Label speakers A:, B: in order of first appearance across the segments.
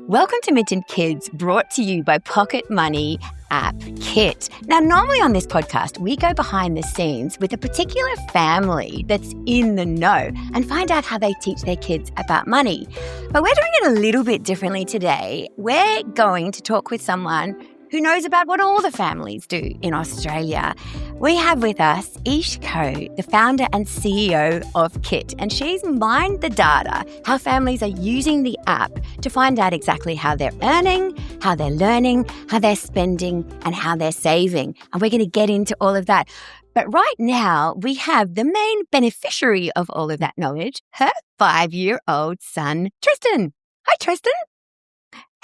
A: Welcome to Mentored Kids, brought to you by Pocket Money app Kit. Now, normally on this podcast, we go behind the scenes with a particular family that's in the know and find out how they teach their kids about money. But we're doing it a little bit differently today. We're going to talk with someone who knows about what all the families do in Australia. We have with us Yish Koh, the founder and CEO of Kit, and she's mined the data, how families are using the app to find out exactly how they're earning, how they're learning, how they're spending, and how they're saving. And we're going to get into all of that. But right now, we have the main beneficiary of all of that knowledge, her 5-year-old son, Tristan. Hi, Tristan.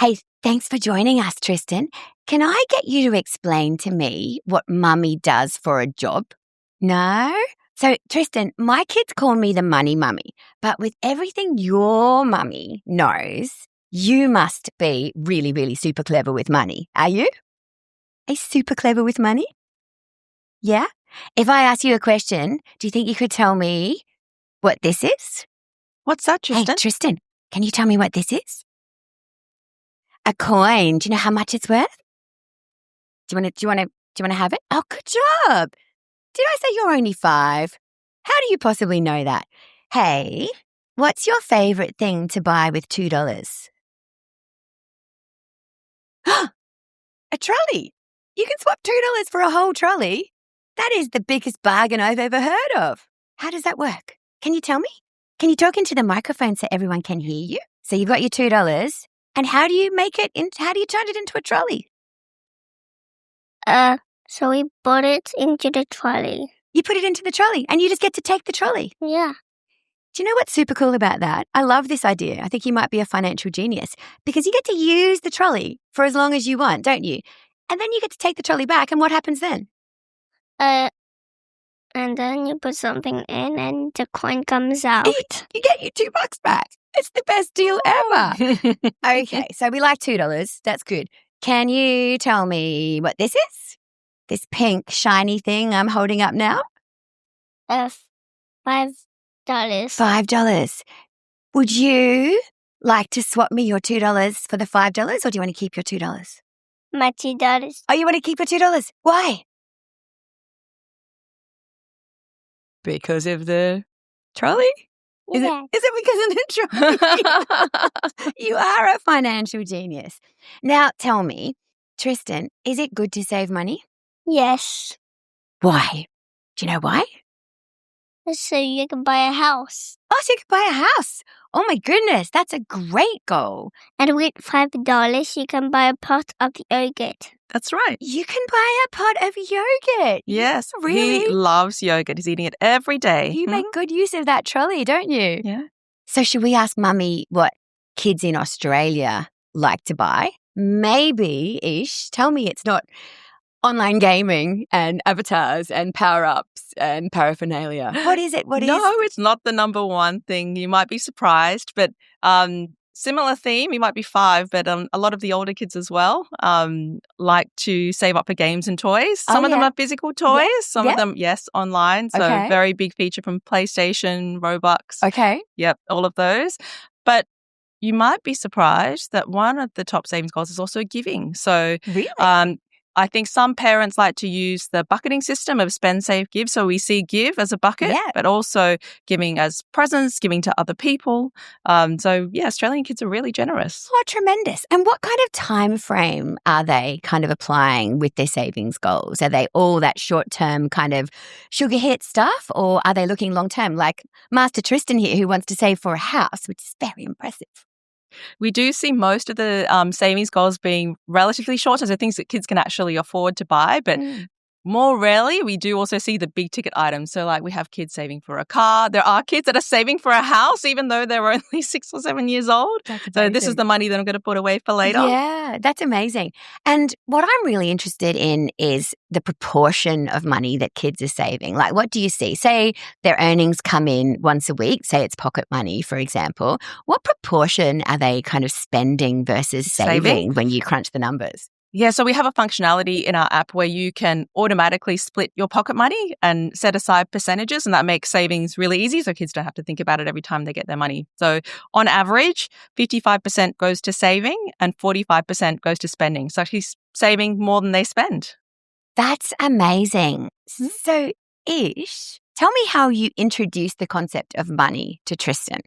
A: Hey, thanks for joining us, Tristan. Can I get you to explain to me what mummy does for a job? No? So, Tristan, my kids call me the money mummy, but with everything your mummy knows, you must be really, really super clever with money. Are you? Are you super clever with money? Yeah? If I ask you a question, do you think you could tell me what this is?
B: What's that, Tristan?
A: Hey, Tristan, can you tell me what this is? A coin. Do you know how much it's worth? Do you want to have it? Oh, good job. Did I say you're only 5? How do you possibly know that? Hey, what's your favorite thing to buy with $2? A trolley. You can swap $2 for a whole trolley. That is the biggest bargain I've ever heard of. How does that work? Can you tell me? Can you talk into the microphone so everyone can hear you? So you've got your $2. And how do you how do you turn it into a trolley?
C: So we put it into the trolley.
A: You put it into the trolley and you just get to take the trolley.
C: Yeah.
A: Do you know what's super cool about that? I love this idea. I think you might be a financial genius because you get to use the trolley for as long as you want, don't you? And then you get to take the trolley back, and what happens then?
C: And then you put something in and the coin comes out.
A: You get your $2 back. It's the best deal ever. Okay, so we like $2. That's good. Can you tell me what this is? This pink shiny thing I'm holding up now?
C: $5.
A: $5. Would you like to swap me your $2 for the $5, or do you want to keep your $2?
C: My $2.
A: Oh, you want to keep your $2? Why? Because of the trolley? Is it because of the trolley? You are a financial genius. Now, tell me, Tristan, is it good to save money?
C: Yes.
A: Why? Do you know why?
C: So you can buy a house.
A: Oh, so you can buy a house. Oh, my goodness. That's a great goal.
C: And with $5, you can buy a pot of yogurt.
B: That's right.
A: You can buy a pot of yogurt.
B: Yes.
A: Really?
B: He loves yogurt. He's eating it every day.
A: You make good use of that trolley, don't you?
B: Yeah.
A: So should we ask Mummy what kids in Australia like to buy? Maybe, Ish, tell me it's not online gaming and avatars and power-ups and paraphernalia. What is it?
B: No, it's not the number one thing. You might be surprised, but similar theme. You might be 5, but a lot of the older kids as well like to save up for games and toys. Some of them are physical toys. Some of them, yes, online. So very big feature from PlayStation, Robux.
A: Okay.
B: Yep, all of those. But you might be surprised that one of the top savings goals is also giving. So
A: really?
B: I think some parents like to use the bucketing system of spend, save, give. So we see give as a bucket, but also giving as presents, giving to other people. Australian kids are really generous.
A: Oh, tremendous. And what kind of time frame are they kind of applying with their savings goals? Are they all that short-term kind of sugar hit stuff, or are they looking long-term? Like Master Tristan here, who wants to save for a house, which is very impressive.
B: We do see most of the savings goals being relatively short, so things that kids can actually afford to buy, but more rarely we do also see the big ticket items. So like we have kids saving for a car. There are kids that are saving for a house even though they're only 6 or 7 years old. So this is the money that I'm going to put away for later.
A: Yeah, that's amazing. And what I'm really interested in is the proportion of money that kids are saving. Like what do you see? Say their earnings come in once a week, say it's pocket money, for example. What proportion are they kind of spending versus saving when you crunch the numbers?
B: Yeah, so we have a functionality in our app where you can automatically split your pocket money and set aside percentages, and that makes savings really easy so kids don't have to think about it every time they get their money. So on average, 55% goes to saving and 45% goes to spending. So actually saving more than they spend.
A: That's amazing. So, Ish, tell me how you introduced the concept of money to Tristan.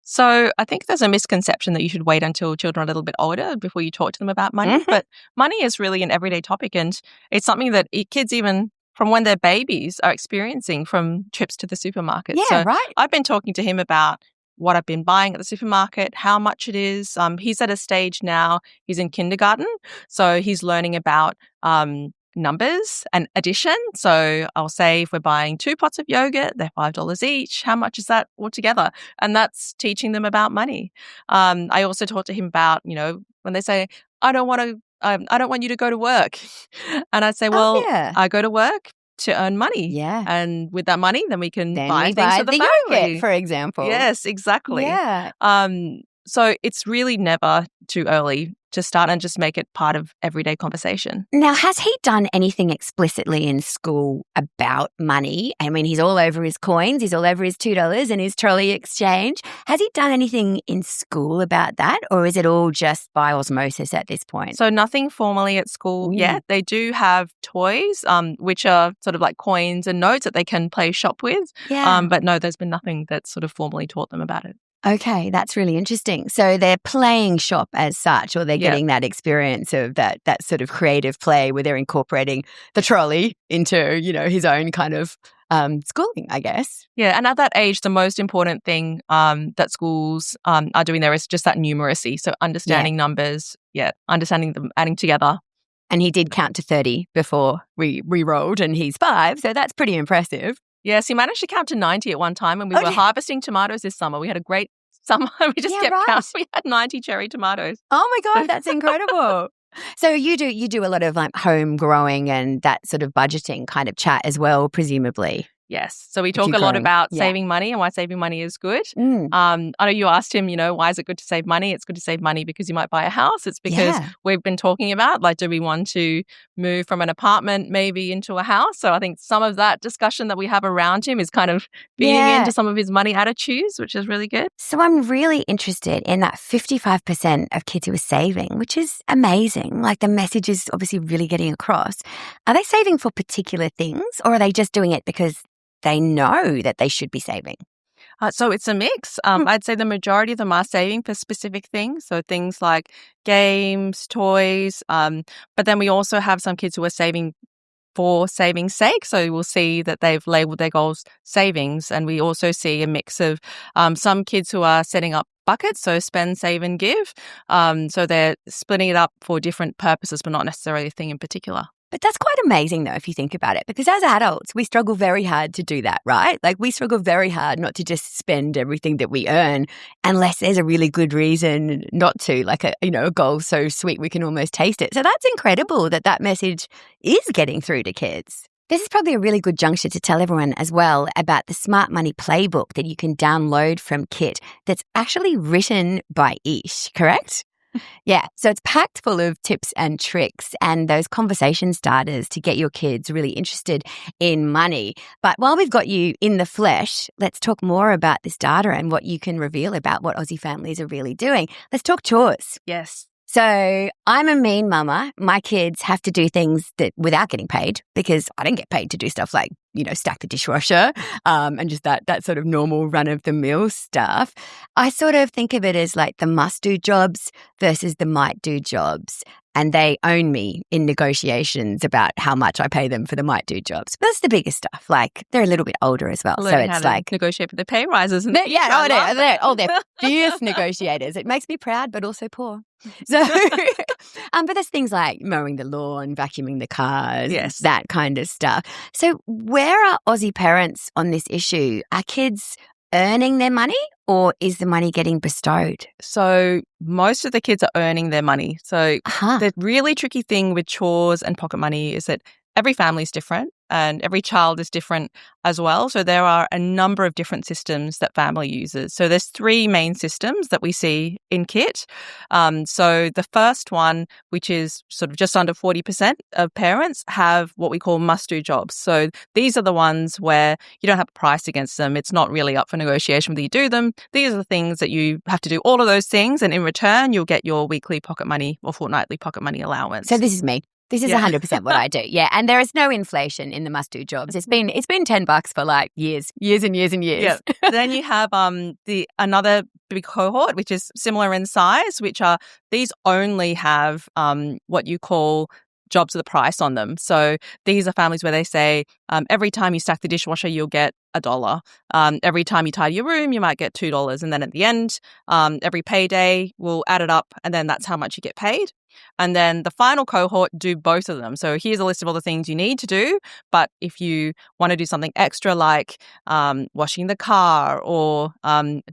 B: So I think there's a misconception that you should wait until children are a little bit older before you talk to them about money. But money is really an everyday topic, and it's something that kids, even from when they're babies, are experiencing from trips to the supermarket.
A: Yeah,
B: so
A: right.
B: I've been talking to him about what I've been buying at the supermarket, how much it is. He's at a stage now, he's in kindergarten, so he's learning about numbers and addition. So I'll say if we're buying 2 pots of yogurt, they're $5 each. How much is that altogether? And that's teaching them about money. I also talk to him about, when they say, I don't want you to go to work. And I say, well, I go to work to earn money.
A: Yeah.
B: And with that money, then we can buy
A: we
B: things for the family.
A: yogurt, for example.
B: Yes, exactly.
A: Yeah.
B: So it's really never too early to start and just make it part of everyday conversation.
A: Now, has he done anything explicitly in school about money? I mean, he's all over his coins, he's all over his $2 and his trolley exchange. Has he done anything in school about that, or is it all just by osmosis at this point?
B: So nothing formally at school yet. They do have toys, which are sort of like coins and notes that they can play shop with.
A: Yeah.
B: But no, there's been nothing that's sort of formally taught them about it.
A: Okay, that's really interesting. So they're playing shop as such, or they're getting that experience of that sort of creative play where they're incorporating the trolley into, his own kind of schooling, I guess.
B: Yeah, and at that age, the most important thing that schools are doing there is just that numeracy. So understanding numbers, understanding them, adding together.
A: And he did count to 30 before we rolled, and he's 5, so that's pretty impressive.
B: Yes, he managed to count to 90 at one time, and we were harvesting tomatoes this summer. We had a great summer. We just kept counting. We had 90 cherry tomatoes.
A: Oh my God, that's incredible. So you do a lot of like home growing and that sort of budgeting kind of chat as well, presumably.
B: Yes. So we talk a lot about saving money and why saving money is good. I know you asked him, why is it good to save money? It's good to save money because you might buy a house. It's because we've been talking about, like, do we want to move from an apartment maybe into a house? So I think some of that discussion that we have around him is kind of feeding into some of his money attitudes, which is really good.
A: So I'm really interested in that 55% of kids who are saving, which is amazing. Like, the message is obviously really getting across. Are they saving for particular things, or are they just doing it because they know that they should be saving?
B: So it's a mix. I'd say the majority of them are saving for specific things. So things like games, toys. But then we also have some kids who are saving for saving's sake. So we'll see that they've labelled their goals savings. And we also see a mix of some kids who are setting up buckets, so spend, save and give. So they're splitting it up for different purposes, but not necessarily a thing in particular.
A: But that's quite amazing, though, if you think about it, because as adults, we struggle very hard to do that, right? Like, we struggle very hard not to just spend everything that we earn unless there's a really good reason not to, like a goal so sweet we can almost taste it. So that's incredible that message is getting through to kids. This is probably a really good juncture to tell everyone as well about the Smart Money Playbook that you can download from Kit that's actually written by Yish, correct? Yeah, so it's packed full of tips and tricks and those conversation starters to get your kids really interested in money. But while we've got you in the flesh, let's talk more about this data and what you can reveal about what Aussie families are really doing. Let's talk chores.
B: Yes.
A: So I'm a mean mama. My kids have to do things that without getting paid, because I don't get paid to do stuff like, stack the dishwasher and just that sort of normal run-of-the-mill stuff. I sort of think of it as like the must-do jobs versus the might-do jobs. And they own me in negotiations about how much I pay them for the might-do jobs. But that's the biggest stuff. Like, they're a little bit older as well. So it's like
B: negotiate for the pay rises. And
A: they're fierce negotiators. It makes me proud, but also poor. So, but there's things like mowing the lawn, vacuuming the cars, that kind of stuff. So where are Aussie parents on this issue? Are kids earning their money, or is the money getting bestowed?
B: So most of the kids are earning their money. So the really tricky thing with chores and pocket money is that every family is different. and every child is different as well. So there are a number of different systems that family uses. So there's 3 main systems that we see in KIT. So the first one, which is sort of just under 40% of parents, have what we call must-do jobs. So these are the ones where you don't have a price against them. It's not really up for negotiation whether you do them. These are the things that you have to do all of those things, and in return, you'll get your weekly pocket money or fortnightly pocket money allowance.
A: So this is me. This is 100% what I do. Yeah. And there is no inflation in the must-do jobs. It's been $10 for like years and years and years.
B: Yeah. Then you have another big cohort, which is similar in size, which are these only have what you call jobs with a price on them. So these are families where they say every time you stack the dishwasher, you'll get $1. Every time you tidy your room, you might get $2. And then at the end, every payday, we'll add it up, and then that's how much you get paid. And then the final cohort do both of them. So here's a list of all the things you need to do. But if you want to do something extra like washing the car or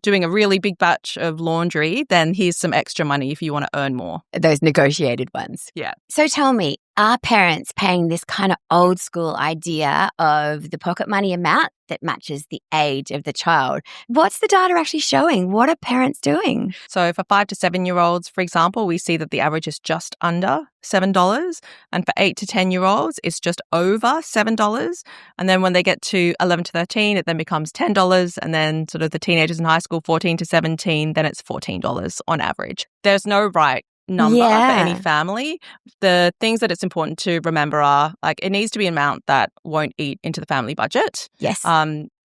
B: doing a really big batch of laundry, then here's some extra money if you want to earn more.
A: Those negotiated ones.
B: Yeah.
A: So tell me, are parents paying this kind of old school idea of the pocket money amount that matches the age of the child? What's the data actually showing? What are parents doing?
B: So for 5 to 7-year-olds, for example, we see that the average is just under $7. And for 8 to 10-year-olds, it's just over $7. And then when they get to 11 to 13, it then becomes $10. And then sort of the teenagers in high school, 14 to 17, then it's $14 on average. There's no right number for any family. The things that it's important to remember are like it needs to be an amount that won't eat into the family budget.
A: Yes.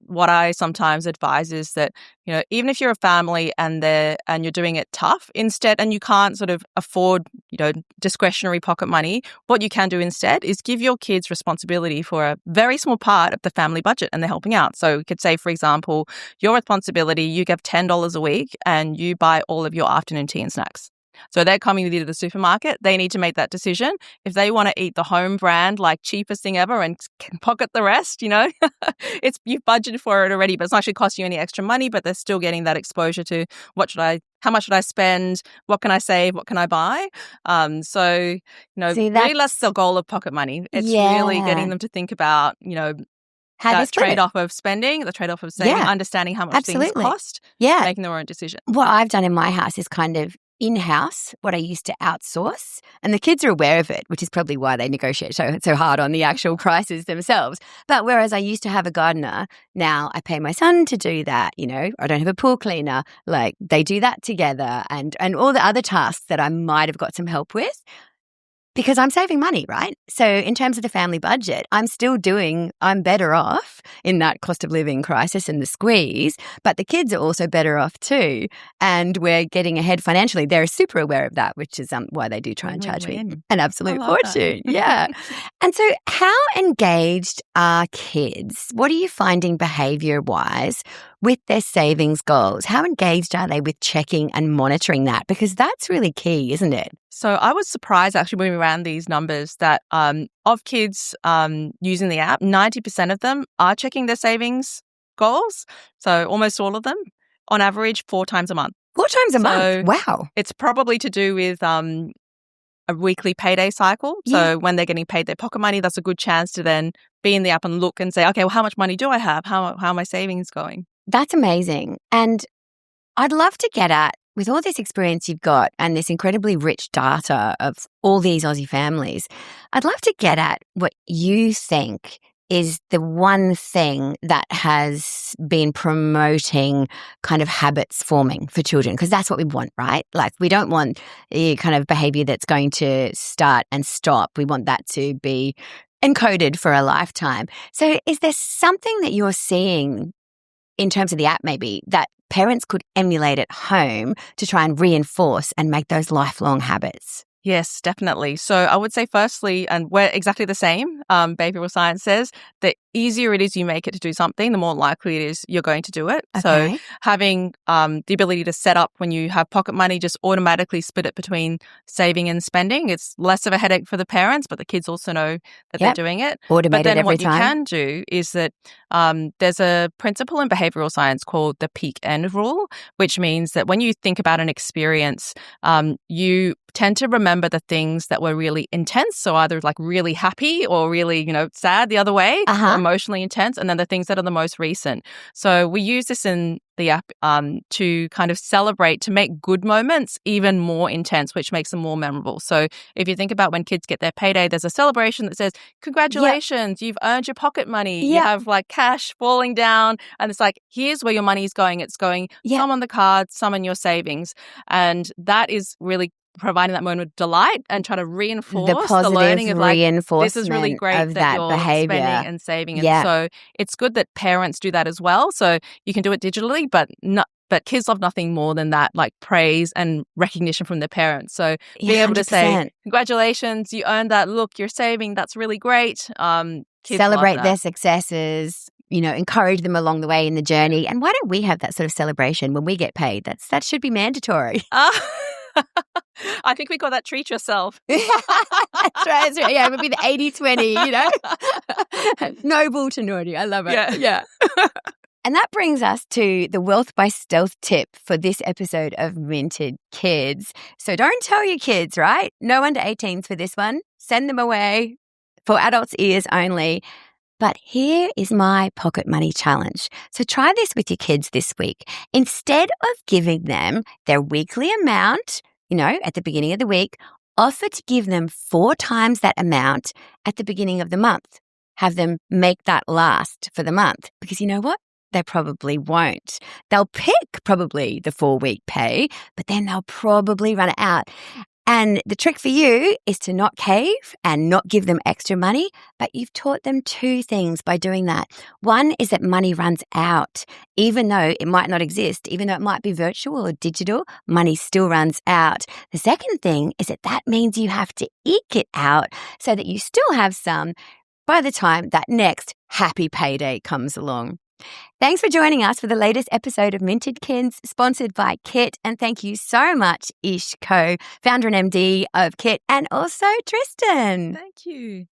B: What I sometimes advise is that, you know, even if you're a family and you're doing it tough, instead, and you can't sort of afford, you know, discretionary pocket money, what you can do instead is give your kids responsibility for a very small part of the family budget, and they're helping out. So you could say, for example, your responsibility, you give $10 a week and you buy all of your afternoon tea and snacks. So they're coming with you to the supermarket. They need to make that decision. If they want to eat the home brand, like cheapest thing ever, and can pocket the rest, you know, you've budgeted for it already, but it's not actually costing you any extra money, but they're still getting that exposure to how much should I spend? What can I save? What can I buy? So, you know, really that's the goal of pocket money. It's really getting them to think about, you know, that trade-off of spending, the trade-off of saving, understanding how much things cost, making their own decision.
A: What I've done in my house is kind of in-house what I used to outsource, and the kids are aware of it, which is probably why they negotiate so hard on the actual prices themselves. But whereas I used to have a gardener, now I pay my son to do that. You know, I don't have a pool cleaner. Like they do that together, and all the other tasks that I might have got some help with. Because I'm saving money, right? So in terms of the family budget, I'm better off in that cost of living crisis and the squeeze, but the kids are also better off too. And we're getting ahead financially. They're super aware of that, which is why they do try and charge me an absolute fortune. Yeah. And so how engaged are kids? What are you finding behavior-wise with their savings goals? How engaged are they with checking and monitoring that? Because that's really key, isn't it?
B: So I was surprised actually when we ran these numbers that of kids using the app, 90% of them are checking their savings goals. So almost all of them, on average, 4 times a month.
A: 4 times a month? Wow.
B: It's probably to do with a weekly payday cycle. So when they're getting paid their pocket money, that's a good chance to then be in the app and look and say, okay, well, how much money do I have? How are my savings going?
A: That's amazing. And I'd love to get at, with all this experience you've got and this incredibly rich data of all these Aussie families, I'd love to get at what you think is the one thing that has been promoting kind of habits forming for children, because that's what we want, right? Like we don't want the kind of behavior that's going to start and stop. We want that to be encoded for a lifetime. So is there something that you're seeing in terms of the app maybe that parents could emulate at home to try and reinforce and make those lifelong habits?
B: Yes, definitely. So I would say firstly, and we're exactly the same, behavioural science says that easier it is you make it to do something, the more likely it is you're going to do it.
A: Okay.
B: So having the ability to set up when you have pocket money, just automatically split it between saving and spending. It's less of a headache for the parents, but the kids also know that they're doing it.
A: Automated
B: but then
A: every
B: what
A: time.
B: you can do is that there's a principle in behavioural science called the peak end rule, which means that when you think about an experience, you tend to remember the things that were really intense. So either like really happy or really, sad the other way, or emotionally intense, and then the things that are the most recent. So we use this in the app to kind of celebrate, to make good moments even more intense, which makes them more memorable. So if you think about when kids get their payday, there's a celebration that says, congratulations, you've earned your pocket money. You have like cash falling down, and it's like, here's where your money's going. It's going some on the card, some in your savings. And that is really providing that moment of delight and try to reinforce the learning of like, this is really great that you're
A: behavior.
B: spending and saving. And so it's good that parents do that as well. So you can do it digitally, but kids love nothing more than that, like praise and recognition from their parents. So being able to say, congratulations, you earned that. Look, you're saving. That's really great. Kids
A: celebrate their successes. Encourage them along the way in the journey. And why don't we have that sort of celebration when we get paid? That should be mandatory.
B: I think we call that treat yourself.
A: That's right. Yeah, it would be the 80-20, Noble to naughty. I love it. Yeah. And that brings us to the Wealth by Stealth tip for this episode of Minted Kids. So don't tell your kids, right? No under 18s for this one. Send them away for adults' ears only. But here is my pocket money challenge. So try this with your kids this week. Instead of giving them their weekly amount, at the beginning of the week, offer to give them 4 times that amount at the beginning of the month. Have them make that last for the month. Because you know what? They probably won't. They'll pick probably the 4-week pay, but then they'll probably run it out. And the trick for you is to not cave and not give them extra money, but you've taught them 2 things by doing that. One is that money runs out. Even though it might not exist, even though it might be virtual or digital, money still runs out. The second thing is that means you have to eke it out so that you still have some by the time that next happy payday comes along. Thanks for joining us for the latest episode of Minted Kids, sponsored by Kit. And thank you so much, Yish Koh, founder and MD of Kit, and also Tristan.
B: Thank you.